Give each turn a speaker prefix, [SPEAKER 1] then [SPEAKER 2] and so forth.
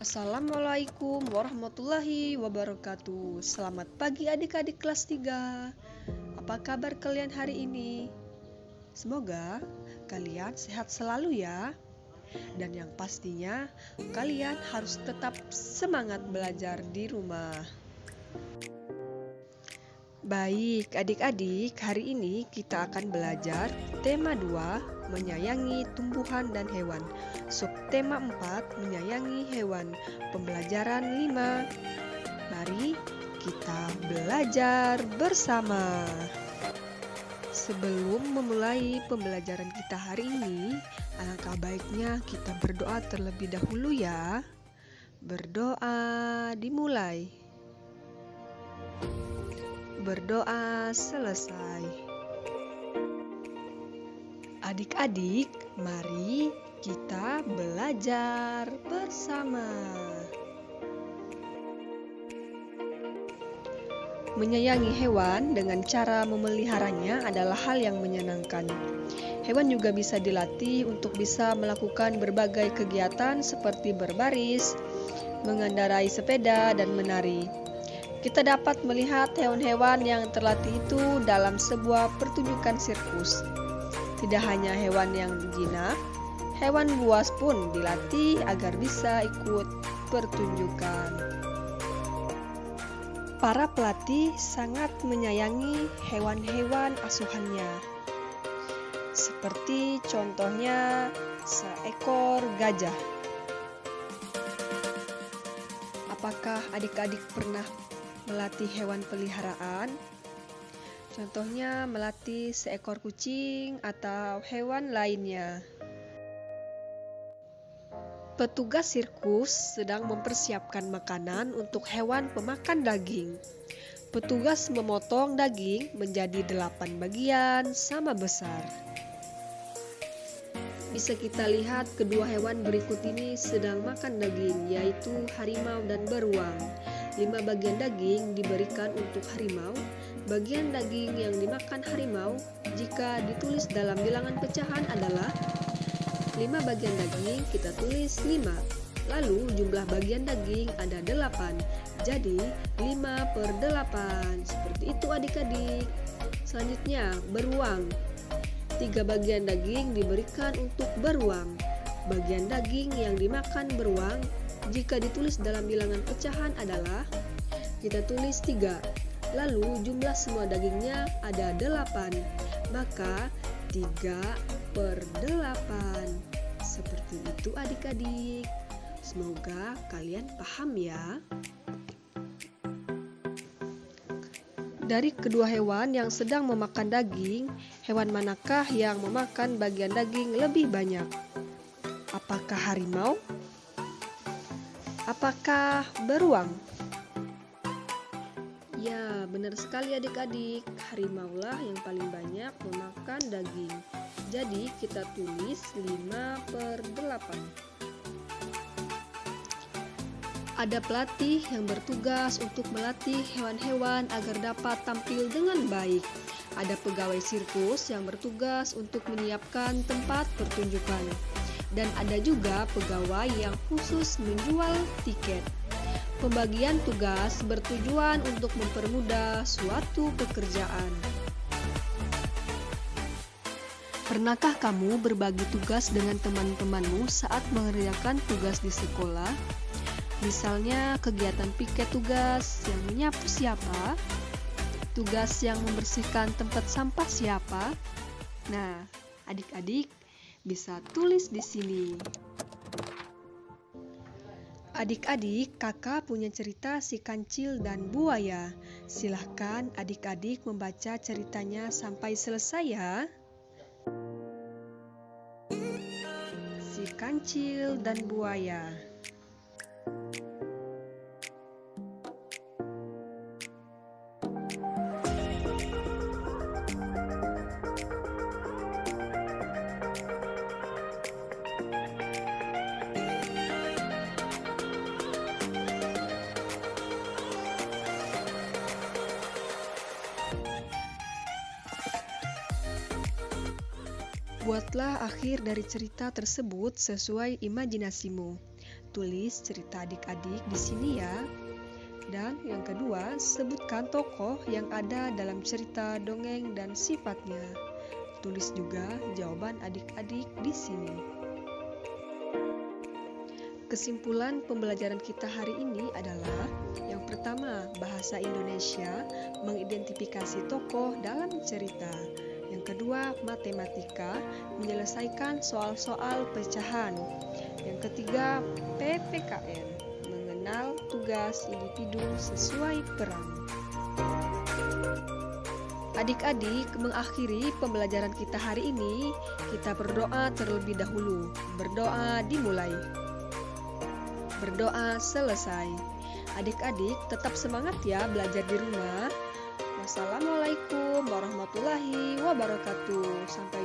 [SPEAKER 1] Assalamualaikum warahmatullahi wabarakatuh. Selamat pagi adik-adik kelas 3. Apa kabar kalian hari ini? Semoga kalian sehat selalu ya. Dan yang pastinya kalian harus tetap semangat belajar di rumah. Baik adik-adik, hari ini kita akan belajar tema 2, menyayangi tumbuhan dan hewan. Subtema 4, menyayangi hewan. Pembelajaran 5. Mari kita belajar bersama. Sebelum memulai pembelajaran kita hari ini, alangkah baiknya kita berdoa terlebih dahulu ya. Berdoa dimulai. Berdoa selesai. Adik-adik, mari kita belajar bersama. Menyayangi hewan dengan cara memeliharanya adalah hal yang menyenangkan. Hewan juga bisa dilatih untuk bisa melakukan berbagai kegiatan seperti berbaris, mengendarai sepeda, dan menari. Kita dapat melihat hewan-hewan yang terlatih itu dalam sebuah pertunjukan sirkus. Tidak hanya hewan yang jinak, hewan buas pun dilatih agar bisa ikut pertunjukan. Para pelatih sangat menyayangi hewan-hewan asuhannya. Seperti contohnya seekor gajah. Apakah adik-adik pernah melatih hewan peliharaan? Contohnya melatih seekor kucing atau hewan lainnya. Petugas sirkus sedang mempersiapkan makanan untuk hewan pemakan daging. Petugas memotong daging menjadi 8 bagian sama besar. Bisa kita lihat kedua hewan berikut ini sedang makan daging, yaitu harimau dan beruang. 5 bagian daging diberikan untuk harimau. Bagian daging yang dimakan harimau jika ditulis dalam bilangan pecahan adalah 5 bagian daging, kita tulis 5. Lalu jumlah bagian daging ada 8. Jadi 5/8. Seperti itu adik-adik. Selanjutnya beruang. 3 bagian daging diberikan untuk beruang. Bagian daging yang dimakan beruang jika ditulis dalam bilangan pecahan adalah, kita tulis 3. Lalu jumlah semua dagingnya ada 8. Maka 3/8. Seperti itu adik-adik. Semoga kalian paham ya. Dari kedua hewan yang sedang memakan daging, hewan manakah yang memakan bagian daging lebih banyak? Apakah harimau? Apakah beruang? Ya, benar sekali adik-adik. Harimaulah yang paling banyak memakan daging. Jadi kita tulis 5/8. Ada pelatih yang bertugas untuk melatih hewan-hewan agar dapat tampil dengan baik. Ada pegawai sirkus yang bertugas untuk menyiapkan tempat pertunjukan. Dan ada juga pegawai yang khusus menjual tiket. Pembagian tugas bertujuan untuk mempermudah suatu pekerjaan. Pernahkah kamu berbagi tugas dengan teman-temanmu saat mengerjakan tugas di sekolah? Misalnya kegiatan piket tugas yang menyapu siapa? Tugas yang membersihkan tempat sampah siapa? Nah, adik-adik bisa tulis di sini. Adik-adik, kakak punya cerita si kancil dan buaya. Silahkan adik-adik membaca ceritanya sampai selesai ya. Si kancil dan buaya. Buatlah akhir dari cerita tersebut sesuai imajinasimu. tulis cerita adik-adik di sini ya. Dan yang kedua, sebutkan tokoh yang ada dalam cerita dongeng dan sifatnya. Tulis juga jawaban adik-adik di sini. Kesimpulan pembelajaran kita hari ini adalah yang pertama, bahasa Indonesia mengidentifikasi tokoh dalam cerita. Yang kedua, matematika menyelesaikan soal-soal pecahan. Yang ketiga, PPKN mengenal tugas individu sesuai peran. Adik-adik, mengakhiri pembelajaran kita hari ini, kita berdoa terlebih dahulu. Berdoa dimulai. Berdoa selesai. Adik-adik tetap semangat ya belajar di rumah. Wassalamualaikum warahmatullahi wabarakatuh. Sampai